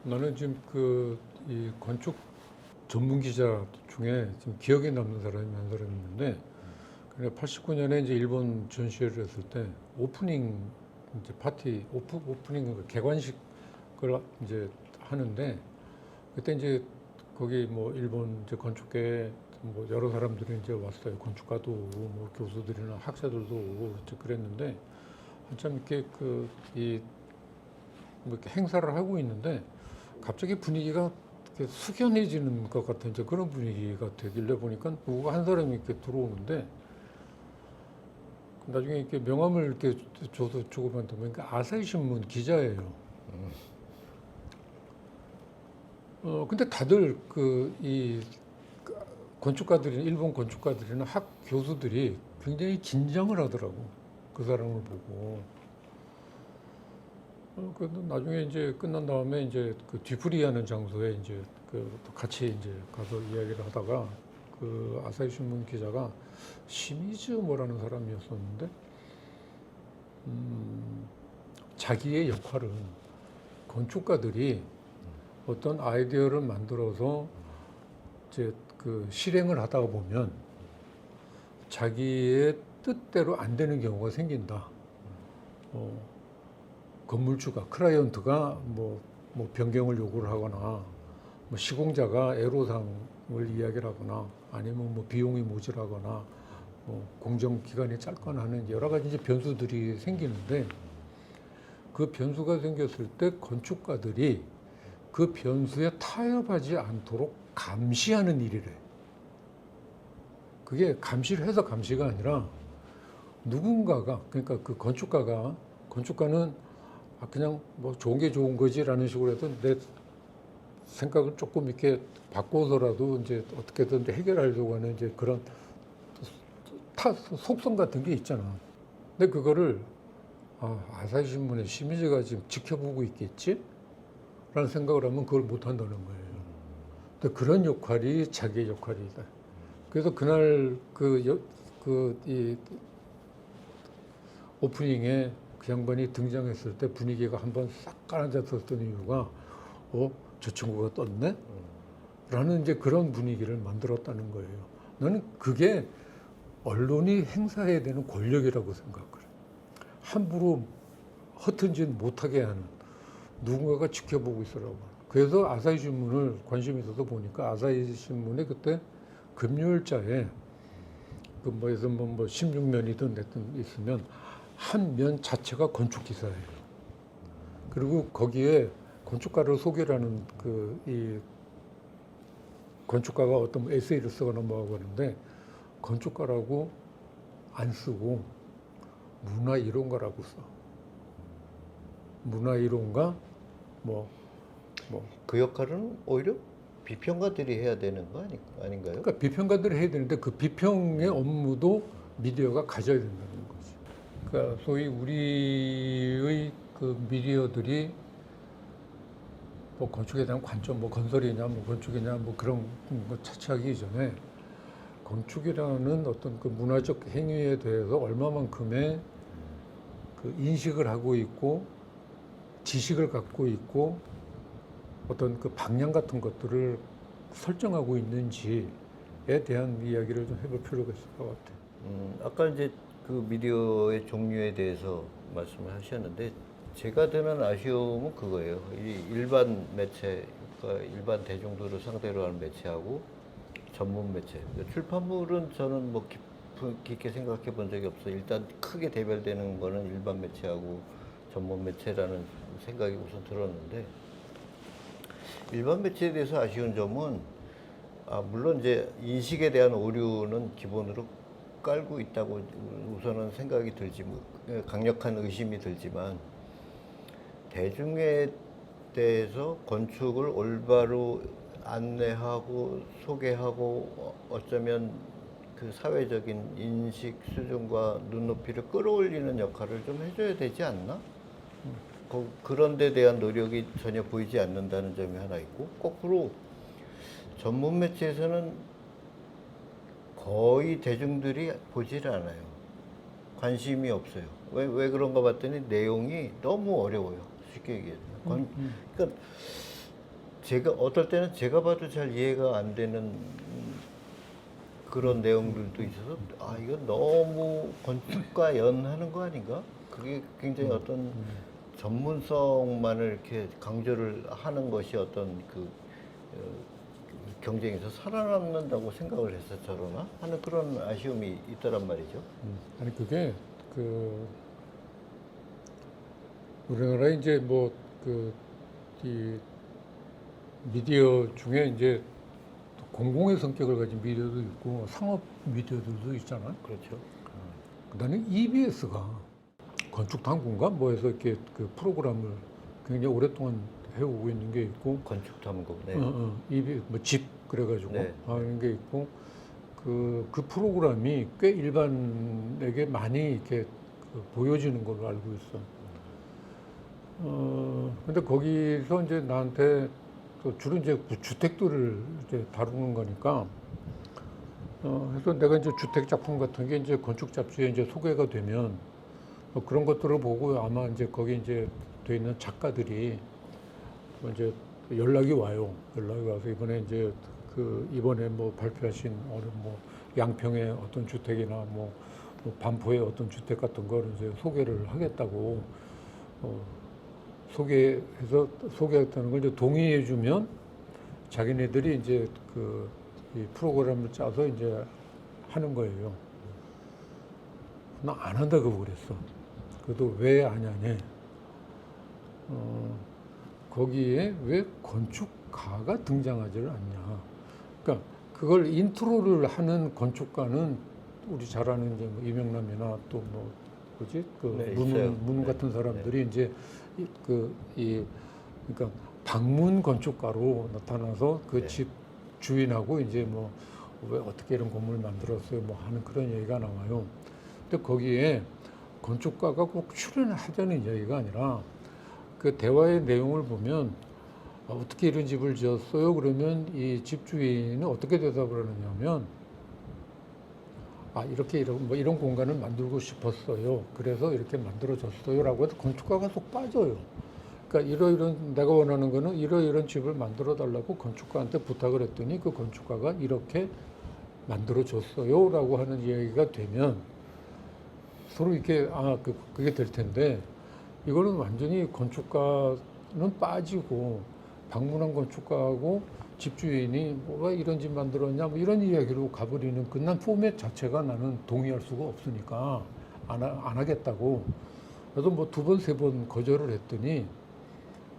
나는 지금 이 건축 전문 기자 중에 지금 기억에 남는 사람이 한 사람이 있는데, 그러니까 89년에 이제 일본 전시회를 했을 때 오프닝 이제 파티 오프닝 그 개관식을 이제 하는데, 그때 이제 거기 뭐 일본 이제 건축계 뭐 여러 사람들이 이제 왔어요. 건축가도 오고 뭐 교수들이나 학자들도 오고 이제 그랬는데, 한참 이렇게 뭐 이렇게 행사를 하고 있는데 갑자기 분위기가 이렇게 숙연해지는 것 같은 이제 그런 분위기가 되길래 보니까 누가 한 사람이 이렇게 들어오는데, 나중에 이렇게 명함을 이렇게 줘도 주고받다 보니까 아사히 신문 기자예요. 근데 다들 이 건축가들이 일본 건축가들이나 학 교수들이 굉장히 긴장을 하더라고, 그 사람을 보고. 그래도 나중에 이제 끝난 다음에 이제 그 뒤풀이하는 장소에 이제 또 같이 이제 가서 이야기를 하다가 그 아사히 신문 기자가 시미즈 뭐라는 사람이었었는데, 자기의 역할은 건축가들이 어떤 아이디어를 만들어서 이제 그 실행을 하다가 보면 자기의 뜻대로 안 되는 경우가 생긴다. 건물주가 클라이언트가 뭐 변경을 요구를 하거나 뭐 시공자가 애로사항을 이야기를 하거나 아니면 뭐 비용이 모자라거나 뭐 공정 기간이 짧거나 하는 여러 가지 이제 변수들이 생기는데, 그 변수가 생겼을 때 건축가들이 그 변수에 타협하지 않도록 감시하는 일이래. 그게 감시를 해서 감시가 아니라 누군가가, 그러니까 그 건축가는 그냥 뭐 좋은 게 좋은 거지라는 식으로 해서 내 생각을 조금 이렇게 바꿔서라도 이제 어떻게든 해결하려고 하는 이제 그런 속성 같은 게 있잖아. 근데 그거를 아사히 신문의 시미즈가 지금 지켜보고 있겠지? 라는 생각을 하면 그걸 못 한다는 거예요. 근데 그런 역할이 자기의 역할이다. 그래서 그날 이 오프닝에 그 양반이 등장했을 때 분위기가 한번 싹 가라앉았었던 이유가, 저 친구가 떴네? 라는 이제 그런 분위기를 만들었다는 거예요. 나는 그게 언론이 행사해야 되는 권력이라고 생각을 해요. 함부로 허튼 짓 못하게 하는 누군가가 지켜보고 있으라고. 그래서 아사히 신문을 관심이 있어서 보니까 아사히 신문에 그때 금요일자에 그 뭐에서 뭐 16면이든 냈든 있으면 한 면 자체가 건축 기사예요. 그리고 거기에 건축가를 소개를 하는 이 건축가가 어떤 에세이를 쓰거나 뭐 하고 하는데, 건축가라고 안 쓰고 문화이론가라고 써. 문화이론가 그 역할은 오히려 비평가들이 해야 되는 거 아닌가요? 그러니까 비평가들이 해야 되는데 그 비평의 업무도 미디어가 가져야 된다는 거지. 그러니까 소위 우리의 그 미디어들이 뭐 건축에 대한 관점, 뭐 건설이냐, 뭐 건축이냐, 뭐 그런 거 차치하기 이전에 건축이라는 어떤 그 문화적 행위에 대해서 얼마만큼의 그 인식을 하고 있고 지식을 갖고 있고 어떤 그 방향 같은 것들을 설정하고 있는지에 대한 이야기를 좀 해볼 필요가 있을 것 같아요. 아까 이제 그 미디어의 종류에 대해서 말씀을 하셨는데, 제가 드는 아쉬움은 그거예요. 이 일반 매체, 그러니까 일반 대중들을 상대로 하는 매체하고 전문 매체. 그러니까 출판물은 저는 뭐 깊게 생각해 본 적이 없어요. 일단 크게 대별되는 거는 일반 매체하고 전문 매체라는 생각이 우선 들었는데, 일반 매체에 대해서 아쉬운 점은, 물론 이제 인식에 대한 오류는 기본으로 깔고 있다고 우선은 생각이 들지만, 강력한 의심이 들지만, 대중에 대해서 건축을 올바로 안내하고 소개하고 어쩌면 그 사회적인 인식 수준과 눈높이를 끌어올리는 역할을 좀 해줘야 되지 않나? 그런 데 대한 노력이 전혀 보이지 않는다는 점이 하나 있고, 거꾸로 전문 매체에서는 거의 대중들이 보질 않아요. 관심이 없어요. 왜 그런가 봤더니 내용이 너무 어려워요. 쉽게 얘기해서. 그러니까 제가 어떨 때는 제가 봐도 잘 이해가 안 되는 그런 내용들도 있어서 아 이거 너무 건축과 연하는 거 아닌가? 그게 굉장히 어떤 전문성만을 이렇게 강조를 하는 것이 어떤 경쟁에서 살아남는다고 생각을 해서 저러나 하는 그런 아쉬움이 있더란 말이죠. 아니 그게 우리나라에 이제 이 미디어 중에 이제 공공의 성격을 가진 미디어도 있고 상업 미디어들도 있잖아요. 그렇죠. 그다음에 EBS가 건축 탐구인가 뭐 해서 이렇게 그 프로그램을 굉장히 오랫동안 해오고 있는 게 있고 건축 탐구. 네. EBS 뭐집 그래가지고 네. 하는 게 있고 그 프로그램이 꽤 일반에게 많이 이렇게 보여지는 걸로 알고 있어. 근데 거기서 이제 나한테 주로 이제 주택들을 이제 다루는 거니까, 그래서 내가 이제 주택 작품 같은 게 이제 건축 잡지에 이제 소개가 되면 뭐 그런 것들을 보고 아마 이제 거기 이제 돼 있는 작가들이 뭐 이제 연락이 와요. 연락이 와서 이번에 뭐 발표하신 어느 뭐 양평의 어떤 주택이나 뭐 반포의 어떤 주택 같은 거를 이제 소개를 하겠다고 소개했다는 걸 이제 동의해주면 자기네들이 이제 이 프로그램을 짜서 이제 하는 거예요. 나 안 한다고 그랬어. 그래도 왜 안 하냐? 거기에 왜 건축가가 등장하지를 않냐? 그러니까 그걸 인트로를 하는 건축가는 우리 잘 아는 이제 뭐 이명남이나 또 뭐 뭐지 네, 문 같은 사람들이 이제 그러니까 방문 건축가로 나타나서 그 집 주인하고 이제 뭐 왜 어떻게 이런 건물을 만들었어요 뭐 하는 그런 얘기가 나와요. 근데 거기에 건축가가 꼭 출연을 하자는 이야기가 아니라 그 대화의 내용을 보면 어떻게 이런 집을 지었어요? 그러면 이 집주인은 어떻게 대답을 하느냐면 이렇게 이런 공간을 만들고 싶었어요. 그래서 이렇게 만들어졌어요라고 해서 건축가가 쏙 빠져요. 그러니까 이런 내가 원하는 거는 이런 집을 만들어 달라고 건축가한테 부탁을 했더니 그 건축가가 이렇게 만들어줬어요라고 하는 이야기가 되면 서로 이렇게 그게 될 텐데 이거는 완전히 건축가는 빠지고 방문한 건축가하고 집주인이 뭐가 이런 집 만들었냐 뭐 이런 이야기로 가버리는 끝난 포맷 자체가 나는 동의할 수가 없으니까 안 하겠다고. 그래서 뭐 2번, 3번 거절을 했더니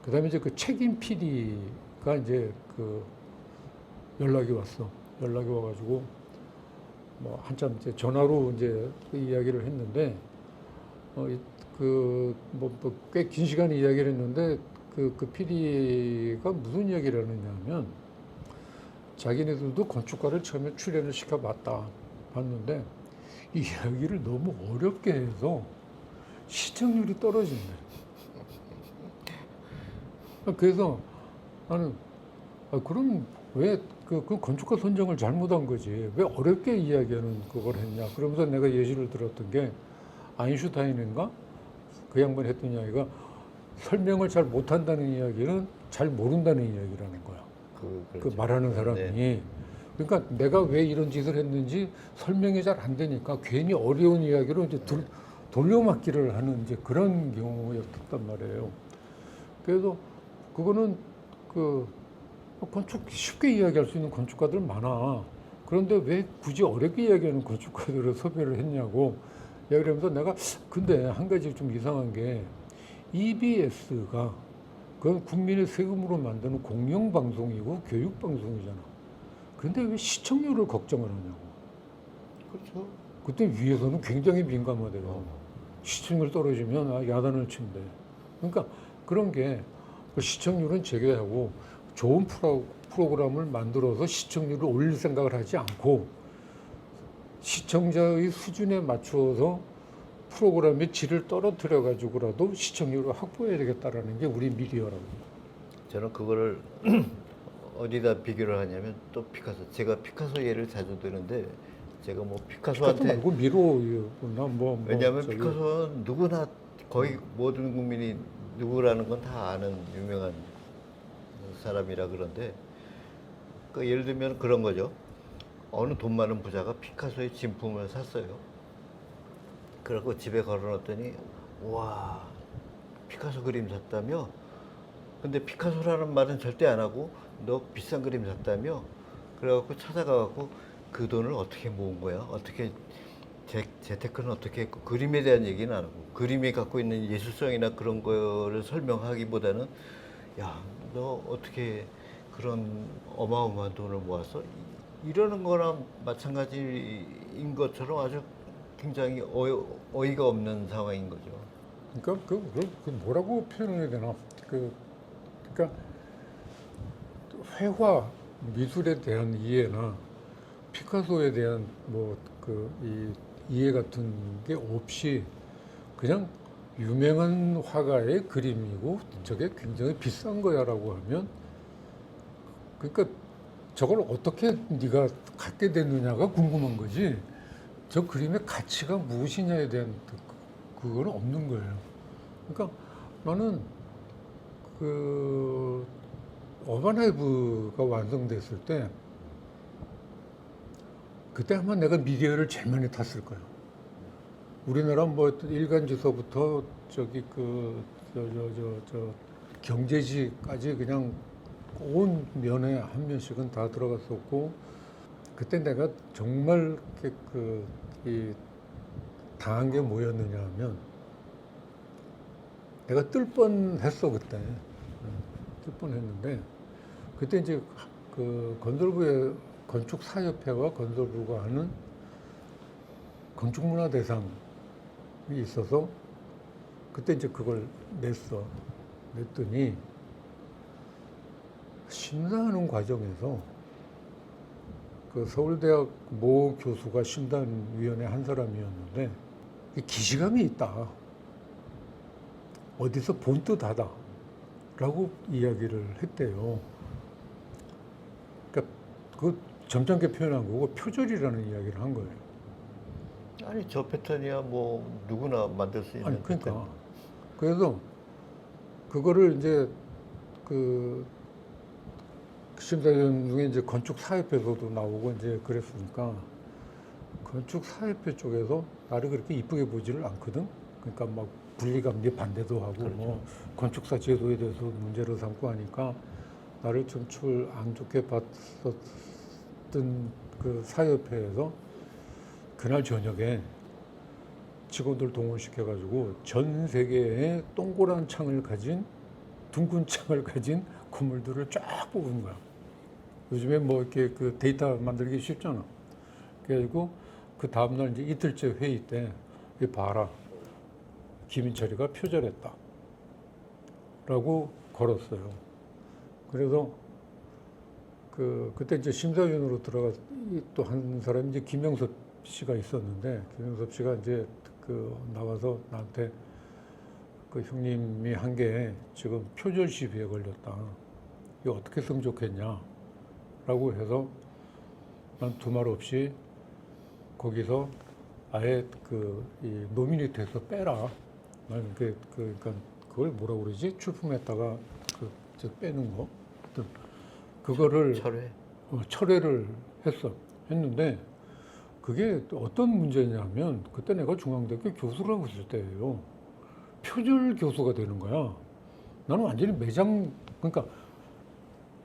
그다음에 이제 그 책임 PD가 이제 연락이 왔어. 연락이 와가지고 뭐 한참 이제 전화로 이제 그 이야기를 했는데 꽤 긴 시간 이야기를 했는데 그 PD가 무슨 이야기를 하느냐면 자기네들도 건축가를 처음에 출연을 봤는데 이 이야기를 너무 어렵게 해서 시청률이 떨어진대. 그래서 나는 그럼 왜 그 건축가 선정을 잘못한 거지 왜 어렵게 이야기하는 그걸 했냐. 그러면서 내가 예시를 들었던 게 아인슈타인인가 그 양반이 했던 이야기가 설명을 잘 못한다는 이야기는 잘 모른다는 이야기라는 거야. 그렇죠. 말하는 사람이. 네. 그러니까 내가 왜 이런 짓을 했는지 설명이 잘 안 되니까 괜히 어려운 이야기로 이제 돌려막기를 하는 이제 그런 경우였단 말이에요. 그래서 그거는 건축 쉽게 이야기할 수 있는 건축가들 많아. 그런데 왜 굳이 어렵게 이야기하는 건축가들을 섭외를 했냐고 이야기를 하면서 내가 근데 한 가지 좀 이상한 게 EBS가 그건 국민의 세금으로 만드는 공영방송이고 교육방송이잖아. 그런데 왜 시청률을 걱정을 하냐고. 그렇죠. 그때 위에서는 굉장히 민감하대요. 시청률 떨어지면 야단을 친대. 그러니까 그런 게 시청률은 제외하고 좋은 프로그램을 만들어서 시청률을 올릴 생각을 하지 않고 시청자의 수준에 맞추어서 프로그램의 질을 떨어뜨려 가지고라도 시청률을 확보해야 되겠다라는 게 우리 미디어라고. 저는 그거를 어디다 비교를 하냐면 또 제가 피카소 예를 자주 드는데 제가 뭐 피카소한테 말고 미로나 왜냐하면 피카소는 누구나 거의 모든 국민이 누구라는 건 다 아는 유명한 사람이라 그런데 그 예를 들면 그런 거죠. 어느 돈 많은 부자가 피카소의 진품을 샀어요. 그리고 집에 걸어놨더니 와 피카소 그림 샀다며? 근데 피카소라는 말은 절대 안 하고 너 비싼 그림 샀다며? 그래갖고 찾아가갖고 그 돈을 어떻게 모은 거야? 어떻게 재테크는 어떻게 했고 그림에 대한 얘기는 안 하고 그림이 갖고 있는 예술성이나 그런 거를 설명하기보다는 야 너 어떻게 그런 어마어마한 돈을 모았어? 이러는 거랑 마찬가지인 것처럼 아주 굉장히 어이가 없는 상황인 거죠. 그러니까 그 뭐라고 표현해야 되나? 그러니까 회화 미술에 대한 이해나 피카소에 대한 이 이해 같은 게 없이 그냥 유명한 화가의 그림이고 저게 굉장히 비싼 거야라고 하면 그러니까 저걸 어떻게 네가 갖게 됐느냐가 궁금한 거지. 저 그림의 가치가 무엇이냐에 대한 그거는 없는 거예요. 그러니까 나는 그 어반하이브가 완성됐을 때 그때 아마 내가 미디어를 제일 많이 탔을 거야. 우리나라 뭐 일간지서부터 저기 경제지까지 그냥 온 면에 한 면씩은 다 들어갔었고 그때 내가 정말 이 당한 게 뭐였느냐 하면 내가 뜰 뻔했어 그때 뜰 뻔했는데 그때 이제 그 건설부의 건축사협회와 건설부가 하는 건축문화대상이 있어서 그때 이제 그걸 냈더니 심사하는 과정에서 그 서울대학 모 교수가 심사위원회 한 사람이었는데 기시감이 있다. 어디서 본 듯하다. 라고 이야기를 했대요. 그러니까 그 점잖게 표현한 거고 표절이라는 이야기를 한 거예요. 아니 저 패턴이야 뭐 누구나 만들 수 있는 아니 그러니까 패턴. 그래서 그거를 이제 그 심사위원 중에 이제 건축사협회에서도 나오고 이제 그랬으니까 건축사협회 쪽에서 나를 그렇게 이쁘게 보지를 않거든. 그러니까 막 분리감리 반대도 하고 그렇죠. 뭐 건축사 제도에 대해서 문제를 삼고 하니까 나를 좀 안 좋게 봤었던 그 사협회에서 그날 저녁에 직원들 동원시켜가지고 전 세계에 동그란 창을 가진 둥근 창을 가진 건물들을 쫙 뽑은 거야. 요즘에 뭐 이렇게 그 데이터 만들기 쉽잖아. 그래가지고 그 다음날 이제 이틀째 회의 때, 이 봐라. 김인철이가 표절했다. 라고 걸었어요. 그래서 그때 이제 심사위원으로 들어가 또 한 사람이 이제 김영섭 씨가 있었는데, 김영섭 씨가 이제 나와서 나한테 그 형님이 한 게 지금 표절 시비에 걸렸다. 이거 어떻게 쓰면 좋겠냐? 라고 해서 난 두말 없이 거기서 아예 이 노미네이트에서 빼라. 난 그러니까 그걸 뭐라고 그러지? 출품했다가 저 빼는 거. 그거를 철회를 했는데 그게 어떤 문제냐면 그때 내가 중앙대학교 교수를 하고 있을 때예요. 표절 교수가 되는 거야. 나는 완전히 그러니까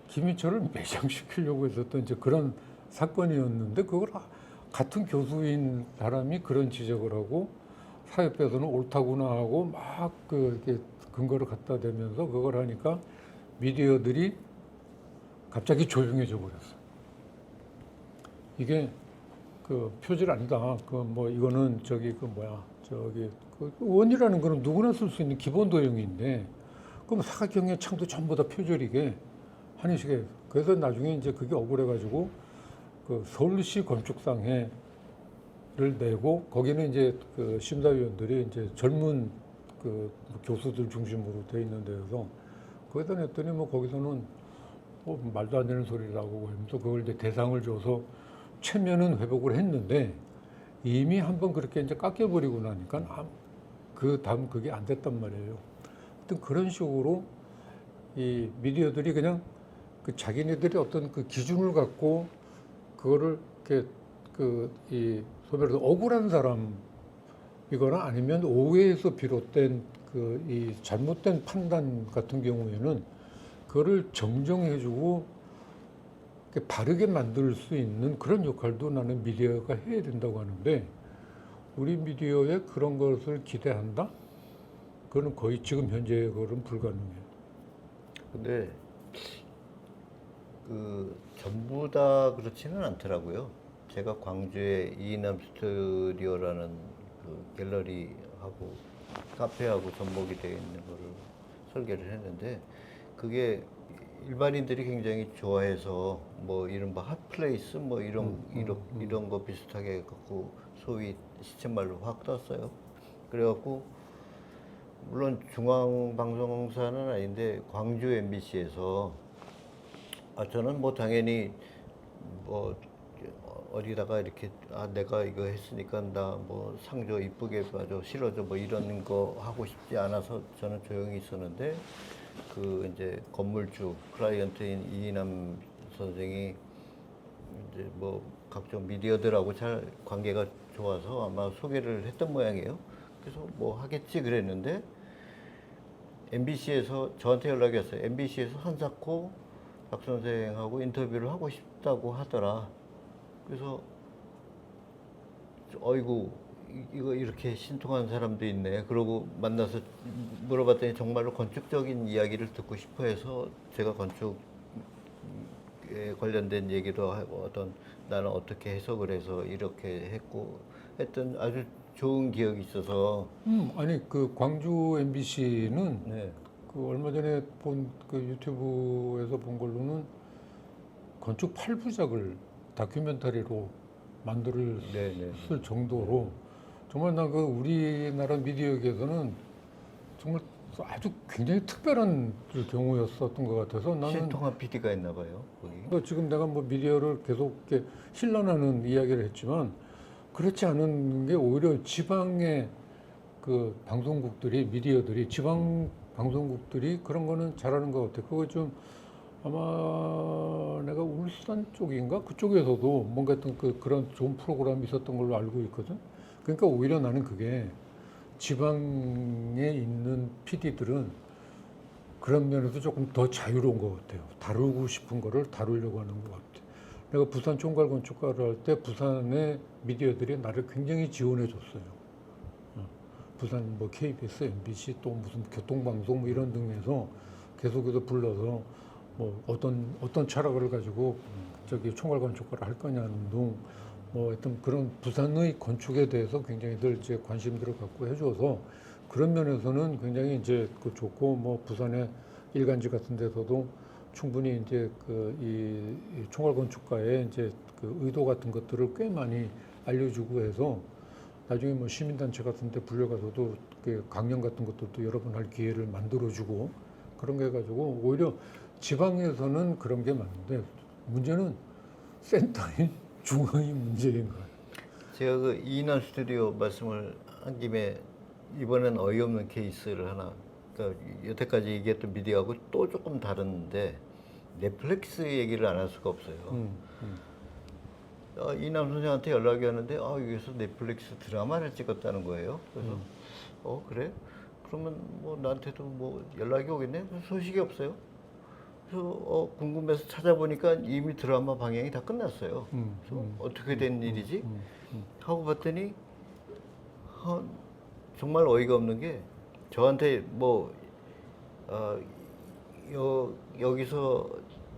김인철을 매장시키려고 했었던 이제 그런 사건이었는데 그걸 같은 교수인 사람이 그런 지적을 하고 사협에서는 옳다구나 하고 막 이렇게 근거를 갖다 대면서 그걸 하니까 미디어들이 갑자기 조용해져 버렸어. 이게 표절 아니다. 이거는 원이라는 거는 누구나 쓸 수 있는 기본 도형인데 그럼 사각형의 창도 전부 다 표절이게 하는 식의. 그래서 나중에 이제 그게 억울해가지고 서울시 건축상회를 내고 거기는 이제 심사위원들이 이제 젊은 교수들 중심으로 돼 있는 데여서 거기다 냈더니 뭐 거기서는 말도 안 되는 소리라고 하면서 그걸 이제 대상을 줘서 최면은 회복을 했는데 이미 한번 그렇게 이제 깎여버리고 나니까 그 다음 그게 안 됐단 말이에요. 하여튼 그런 식으로 이 미디어들이 그냥 그 자기네들이 어떤 그 기준을 갖고 그거를 이렇게 이 소위 말해서 억울한 사람이거나 아니면 오해에서 비롯된 그 이 잘못된 판단 같은 경우에는 그거를 정정해주고 이렇게 바르게 만들 수 있는 그런 역할도 나는 미디어가 해야 된다고 하는데 우리 미디어에 그런 것을 기대한다? 그거는 거의 지금 현재 그거는 불가능해요. 근데 그 전부 다 그렇지는 않더라고요. 제가 광주에 이남 스튜디오라는 그 갤러리하고 카페하고 접목이 되어 있는 거를 설계를 했는데 그게 일반인들이 굉장히 좋아해서 뭐 이른바 핫플레이스 뭐 이런 거 비슷하게 갖고 소위 시쳇말로 확 떴어요. 그래갖고 물론 중앙방송사는 아닌데 광주 MBC에서 저는 뭐 당연히 뭐 어디다가 이렇게 내가 이거 했으니까 나 뭐 상조 이쁘게 봐줘 실어줘 뭐 이런 거 하고 싶지 않아서 저는 조용히 있었는데 그 이제 건물주 클라이언트인 이인남 선생이 이제 뭐 각종 미디어들하고 잘 관계가 좋아서 아마 소개를 했던 모양이에요. 그래서 뭐 하겠지 그랬는데 MBC에서 저한테 연락이 왔어요. MBC에서 한사코 박 선생하고 인터뷰를 하고 싶다고 하더라. 그래서 어이구 이거 이렇게 신통한 사람도 있네. 그러고 만나서 물어봤더니 정말로 건축적인 이야기를 듣고 싶어 해서 제가 건축에 관련된 얘기도 하고 나는 어떻게 해석을 해서 이렇게 했고 했던 아주 좋은 기억이 있어서 아니 그 광주 MBC는 네. 그 얼마 전에 본 그 유튜브에서 본 걸로는 건축 8부작을 다큐멘터리로 만들었을 네. 정도로 정말 나 그 우리나라 미디어계에서는 정말 아주 굉장히 특별한 그 경우였었던 것 같아서 나는 신통한 PD가 있나 봐요. 거기. 지금 내가 뭐 미디어를 계속 이렇게 신란하는 이야기를 했지만 그렇지 않은 게 오히려 지방의 그 방송국들이 미디어들이 지방 방송국들이 그런 거는 잘하는 것 같아. 그거 좀 아마 내가 울산 쪽인가 그쪽에서도 뭔가 어떤 그런 좋은 프로그램이 있었던 걸로 알고 있거든. 그러니까 오히려 나는 그게 지방에 있는 PD들은 그런 면에서 조금 더 자유로운 것 같아요. 다루고 싶은 거를 다루려고 하는 것 같아. 내가 부산 총괄 건축가를 할 때 부산의 미디어들이 나를 굉장히 지원해 줬어요. 부산 뭐 KBS, MBC 또 무슨 교통방송 뭐 이런 등에서 계속해서 불러서 뭐 어떤 철학을 가지고 저기 총괄 건축가를 할 거냐는 등 뭐 하여튼 그런 부산의 건축에 대해서 굉장히 늘 이제 관심들을 갖고 해줘서 그런 면에서는 굉장히 이제 그 좋고 뭐 부산의 일간지 같은 데서도 충분히 이제 그 이 총괄 건축가의 이제 그 의도 같은 것들을 꽤 많이 알려주고 해서 나중에 뭐 시민단체 같은 데 불려가서도 그 강연 같은 것들도 여러 번 할 기회를 만들어주고 그런 게 가지고 오히려 지방에서는 그런 게 많은데 문제는 센터인 중앙이 문제인 거예요. 제가 그 이인원 스튜디오 말씀을 한 김에 이번엔 어이없는 케이스를 하나. 그러니까 여태까지 얘기했던 미디어하고 또 조금 다른데 넷플릭스 얘기를 안 할 수가 없어요. 이남 선생한테 연락이 왔는데 여기서 넷플릭스 드라마를 찍었다는 거예요. 그래서 그래? 그러면 뭐 나한테도 뭐 연락이 오겠네? 소식이 없어요. 그래서 궁금해서 찾아보니까 이미 드라마 방영이 다 끝났어요. 그래서 어떻게 된 일이지? 하고 봤더니 정말 어이가 없는 게 저한테 뭐 여기서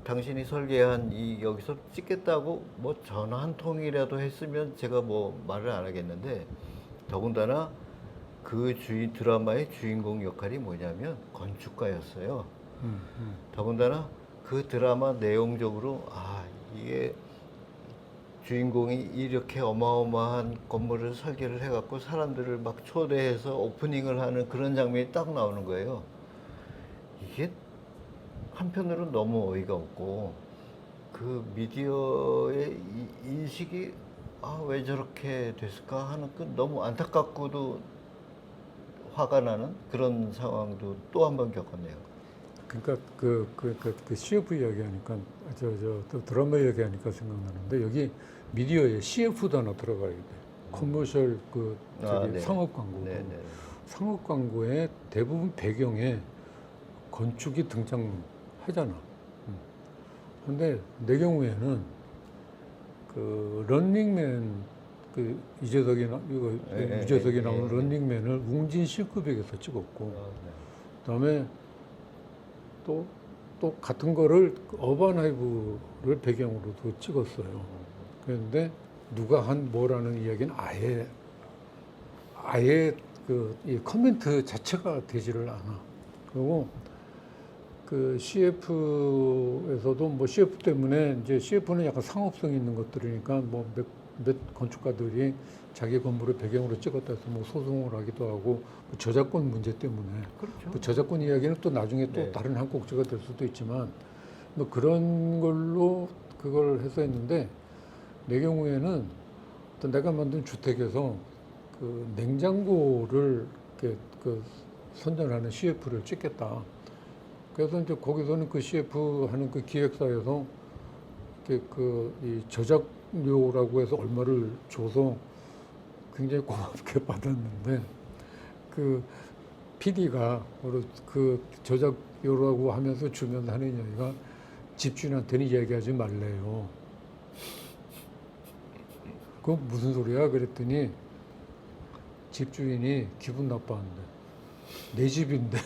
당신이 설계한 여기서 찍겠다고 뭐 전화 한 통이라도 했으면 제가 뭐 말을 안 하겠는데 더군다나 그 드라마의 주인공 역할이 뭐냐면 건축가였어요. 더군다나 그 드라마 내용적으로 이게 주인공이 이렇게 어마어마한 건물을 설계를 해갖고 사람들을 막 초대해서 오프닝을 하는 그런 장면이 딱 나오는 거예요. 이게 한편으로는 너무 어이가 없고 그 미디어의 인식이 왜 저렇게 됐을까 하는 그 너무 안타깝고도 화가 나는 그런 상황도 또 한 번 겪었네요. 그러니까 그 CF 이야기하니까 또 드라마 이야기하니까 생각나는데 여기 미디어에 CF 단어 들어가야 돼. 커머셜 네. 상업 광고. 네, 네. 상업 광고의 대부분 배경에 건축이 등장하잖아. 근데 내 경우에는 그 런닝맨 유재석이 예, 나오는 예. 런닝맨을 웅진 실크백에서 찍었고 네. 그다음에 또 같은 거를 어반하이브를 배경으로도 찍었어요. 그런데 누가 한 뭐라는 이야기는 아예 이 커멘트 자체가 되지를 않아. 그리고 그 CF에서도 뭐 CF 때문에 이제 CF는 약간 상업성 있는 것들이니까 뭐 몇 건축가들이 자기 건물을 배경으로 찍었다 해서 뭐 소송을 하기도 하고 뭐 저작권 문제 때문에 그렇죠. 그 저작권 이야기는 또 나중에 또 네. 다른 한 꼭지가 될 수도 있지만 뭐 그런 걸로 그걸 해서 했는데 내 경우에는 어떤 내가 만든 주택에서 그 냉장고를 이렇게 선전하는 CF를 찍겠다. 그래서 이제 거기서는 그 CF 하는 그 기획사에서 이 저작료라고 해서 얼마를 줘서 굉장히 고맙게 받았는데 그 PD가 그 저작료라고 하면서 주면서 하는 이야기가 집주인한테는 이야기하지 말래요. 그 무슨 소리야? 그랬더니 집주인이 기분 나빠한대. 내 집인데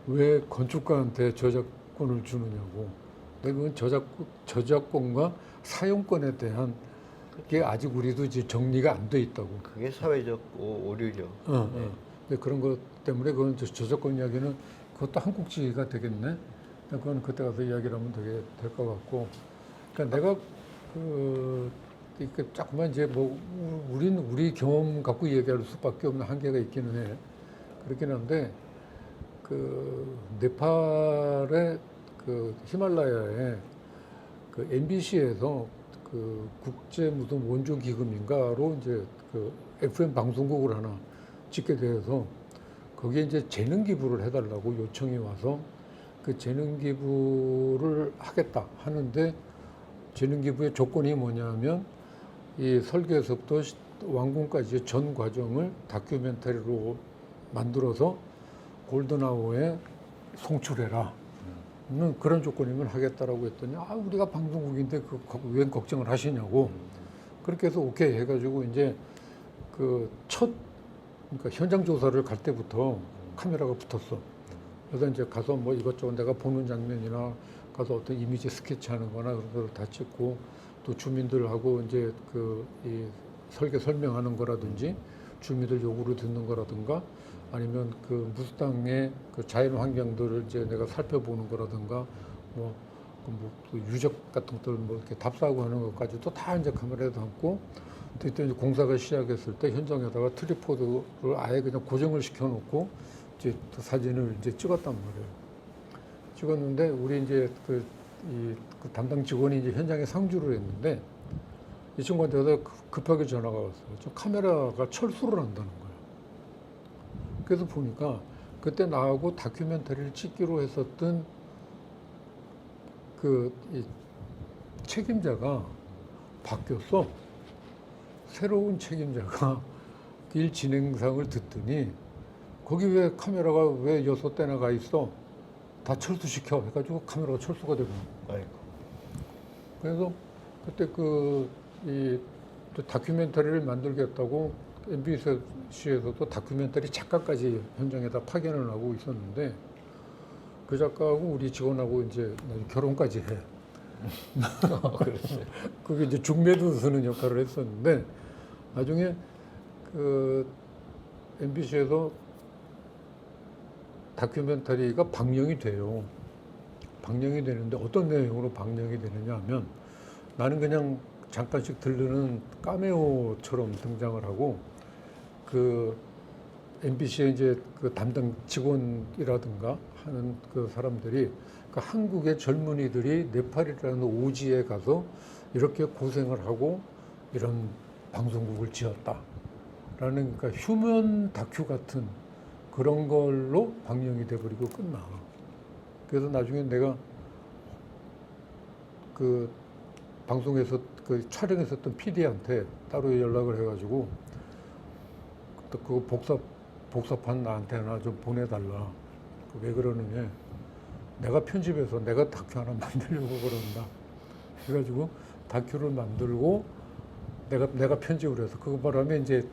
왜 건축가한테 저작권을 주느냐고. 근데 그건 저작권과 사용권에 대한 게 아직 우리도 이제 정리가 안 돼 있다고. 그게 사회적 오류죠. 네. 근데 그런 것 때문에 그건 저작권 이야기는 그것도 한 꼭지가 되겠네. 그건 그때 가서 이야기를 하면 되게 될 것 같고. 그러니까 내가 이렇게 자꾸만 이제 뭐 우리 경험 갖고 얘기할 수밖에 없는 한계가 있기는 해. 그렇긴 한데 그 네팔의 그 히말라야에 그 MBC에서 그 국제 무슨 원조 기금인가로 이제 그 FM 방송국을 하나 찍게 돼서 거기에 이제 재능 기부를 해달라고 요청이 와서 그 재능 기부를 하겠다 하는데 재능 기부의 조건이 뭐냐면 이 설계에서부터 완공까지 전 과정을 다큐멘터리로 만들어서 골든아워에 송출해라. 그런 조건이면 하겠다라고 했더니 우리가 방송국인데 왜 걱정을 하시냐고. 그렇게 해서 오케이 해가지고 이제 그러니까 현장 조사를 갈 때부터 카메라가 붙었어. 그래서 이제 가서 뭐 이것저것 내가 보는 장면이나 가서 어떤 이미지 스케치하는 거나 그런 걸 다 찍고 또 주민들하고 이제 이 설계 설명하는 거라든지 주민들 요구를 듣는 거라든가 아니면 그 무수당의 그 자연 환경들을 이제 내가 살펴보는 거라든가 그 유적 같은 것들 뭐 이렇게 답사하고 하는 것까지도 다 이제 카메라에 담고 그때 이제 공사가 시작했을 때 현장에다가 트리포드를 아예 그냥 고정을 시켜놓고 이제 또 사진을 이제 찍었단 말이에요. 찍었는데 우리 이제 그 담당 직원이 이제 현장에 상주를 했는데 이 친구한테 급하게 전화가 왔어요. 저 카메라가 철수를 한다는 거예요. 그래서 보니까 그때 나하고 다큐멘터리를 찍기로 했었던 이 책임자가 바뀌었어. 새로운 책임자가 일 진행상을 듣더니 거기 왜 카메라가 왜 6대나 가 있어? 다 철수시켜 해가지고 카메라가 철수가 되고. 아이고. 그래서 그때 이 다큐멘터리를 만들겠다고 MBC에서도 다큐멘터리 작가까지 현장에다 파견을 하고 있었는데 그 작가하고 우리 직원하고 이제 결혼까지 해. 그게 이제 중매도 서는 역할을 했었는데 나중에 그 MBC에서 다큐멘터리가 방영이 돼요. 방영이 되는데 어떤 내용으로 방영이 되느냐 하면 나는 그냥 잠깐씩 들르는 카메오처럼 등장을 하고 그 MBC의 이제 그 담당 직원이라든가 하는 그 사람들이 그 한국의 젊은이들이 네팔이라는 오지에 가서 이렇게 고생을 하고 이런 방송국을 지었다. 라는 그러니까 휴먼 다큐 같은 그런 걸로 방영이 돼버리고 끝나. 그래서 나중에 내가 그 방송에서 그 촬영했었던 PD한테 따로 연락을 해가지고 또 그거 복사판 나한테 하나 좀 보내달라. 왜 그러느냐? 내가 편집해서 내가 다큐 하나 만들려고 그런다. 해가지고 다큐를 만들고 내가 편집을 해서 그거 바람에 이제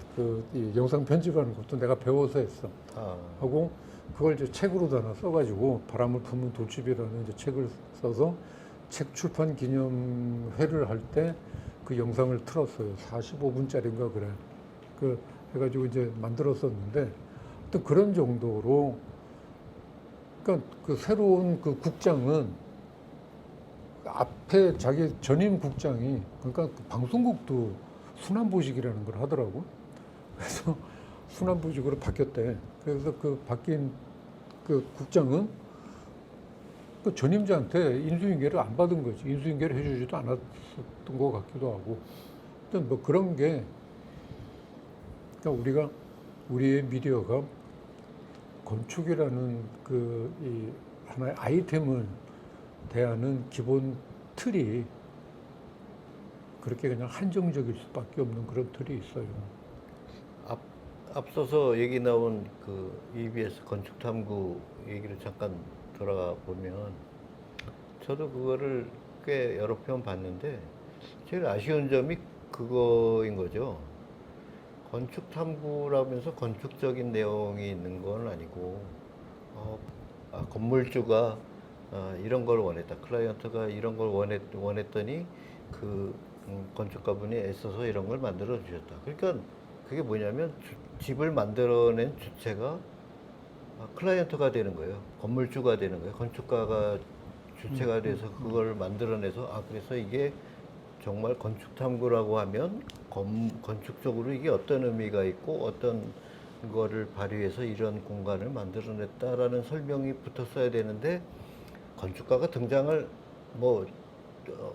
이 영상 편집하는 것도 내가 배워서 했어. 하고 그걸 이제 책으로도 하나 써가지고 바람을 품은 돌집이라는 이제 책을 써서 책 출판 기념회를 할 때 그 영상을 틀었어요. 45분짜리인가 그래. 그 해가지고 이제 만들었었는데 또 그런 정도로 그러니까 그 새로운 그 국장은 앞에 자기 전임 국장이 그러니까 그 방송국도 순환보직이라는 걸 하더라고. 그래서 순환보직으로 바뀌었대. 그래서 그 바뀐 그 국장은 그 전임자한테 인수인계를 안 받은 거지. 인수인계를 해주지도 않았던 것 같기도 하고. 하여튼 뭐 그런 게 그러니까 우리의 미디어가 건축이라는 그 이 하나의 아이템을 대하는 기본 틀이 그렇게 그냥 한정적일 수밖에 없는 그런 틀이 있어요. 앞서서 얘기 나온 그 EBS 건축탐구 얘기를 잠깐 돌아가 보면 저도 그거를 꽤 여러 편 봤는데 제일 아쉬운 점이 그거인 거죠. 건축탐구라면서 건축적인 내용이 있는 건 아니고 건물주가 이런 걸 원했다. 클라이언트가 이런 걸 원했더니 그 건축가분이 애써서 이런 걸 만들어 주셨다. 그러니까 그게 뭐냐면 집을 만들어낸 주체가 클라이언트가 되는 거예요. 건물주가 되는 거예요. 건축가가 주체가 돼서 그걸 만들어내서 그래서 이게 정말 건축탐구라고 하면 건축적으로 이게 어떤 의미가 있고 어떤 거를 발휘해서 이런 공간을 만들어냈다라는 설명이 붙었어야 되는데 건축가가 등장을 뭐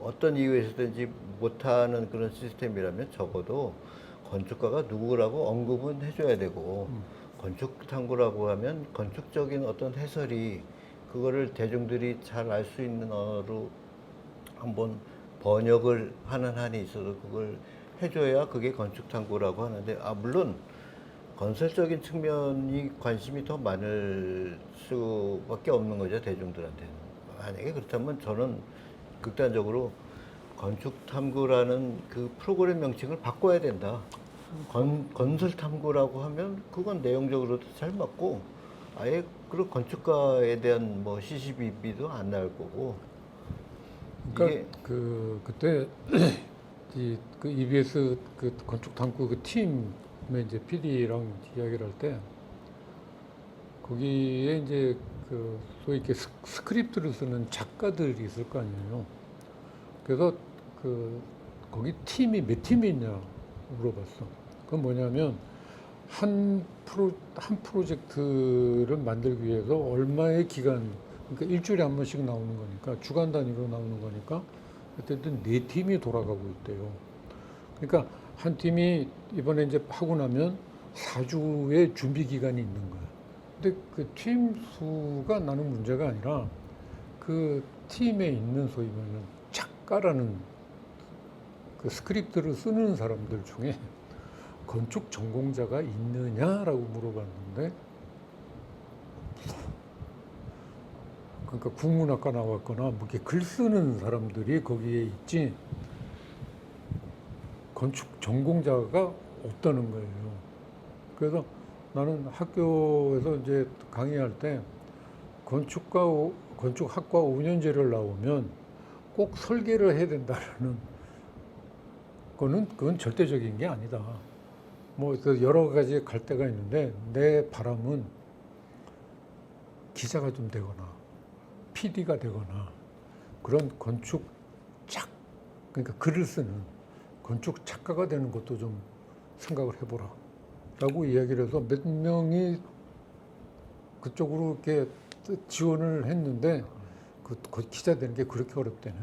어떤 이유에서든지 못하는 그런 시스템이라면 적어도 건축가가 누구라고 언급은 해줘야 되고 건축탐구라고 하면 건축적인 어떤 해설이 그거를 대중들이 잘 알 수 있는 언어로 한번 번역을 하는 한이 있어도 그걸 해줘야 그게 건축탐구라고 하는데 물론 건설적인 측면이 관심이 더 많을 수밖에 없는 거죠, 대중들한테는. 만약에 그렇다면 저는 극단적으로 건축탐구라는 그 프로그램 명칭을 바꿔야 된다. 건설탐구라고 하면 그건 내용적으로도 잘 맞고 아예 그 건축가에 대한 뭐 시시비비도 안 나올 거고. 그러니까 그때 그 EBS 그 건축탐구 그 팀의 이제 PD랑 이야기를 할 때 거기에 이제 그 소위 이렇게 스크립트를 쓰는 작가들이 있을 거 아니에요. 그래서 그 거기 팀이 몇 팀이 있냐 물어봤어. 그건 뭐냐면 한 프로젝트를 만들기 위해서 얼마의 기간, 그러니까 일주일에 한 번씩 나오는 거니까 주간 단위로 나오는 거니까 어쨌든 네 팀이 돌아가고 있대요. 그러니까 한 팀이 이번에 이제 하고 나면 4주의 준비 기간이 있는 거야. 근데 그 팀 수가 나는 문제가 아니라 그 팀에 있는 소위 말하는 작가라는 그 스크립트를 쓰는 사람들 중에 건축 전공자가 있느냐라고 물어봤는데 그러니까 국문학과 나왔거나 뭐 이렇게 글 쓰는 사람들이 거기에 있지 건축 전공자가 없다는 거예요. 그래서 나는 학교에서 이제 강의할 때 건축학과 5년제를 나오면 꼭 설계를 해야 된다라는 그건 절대적인 게 아니다. 뭐 여러 가지 갈 데가 있는데 내 바람은 기자가 좀 되거나 PD가 되거나 그런 그러니까 글을 쓰는 건축 작가가 되는 것도 좀 생각을 해보라 라고 이야기를 해서 몇 명이 그쪽으로 이렇게 지원을 했는데 그 기자 되는 게 그렇게 어렵대네.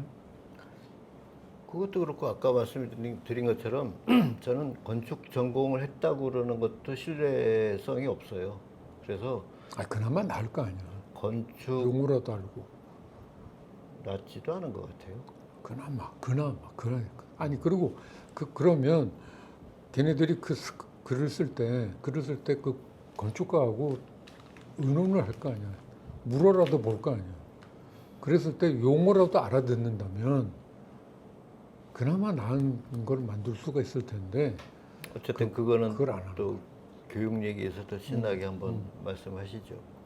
그것도 그렇고 아까 말씀드린 것처럼 저는 건축 전공을 했다고 그러는 것도 신뢰성이 없어요. 그래서 그나마 나을 거 아니야. 건축 용어라도 알고. 낫지도 않은 것 같아요. 그나마 그러니까 아니 그러면 걔네들이 글을 쓸 때 그 건축가하고 의논을 할 거 아니야. 물어라도 볼 거 아니야. 그랬을 때 용어라도 알아듣는다면 그나마 나은 걸 만들 수가 있을 텐데 어쨌든 그거는 그걸 안 하고. 또 교육 얘기에서 더 신나게 한번 말씀하시죠.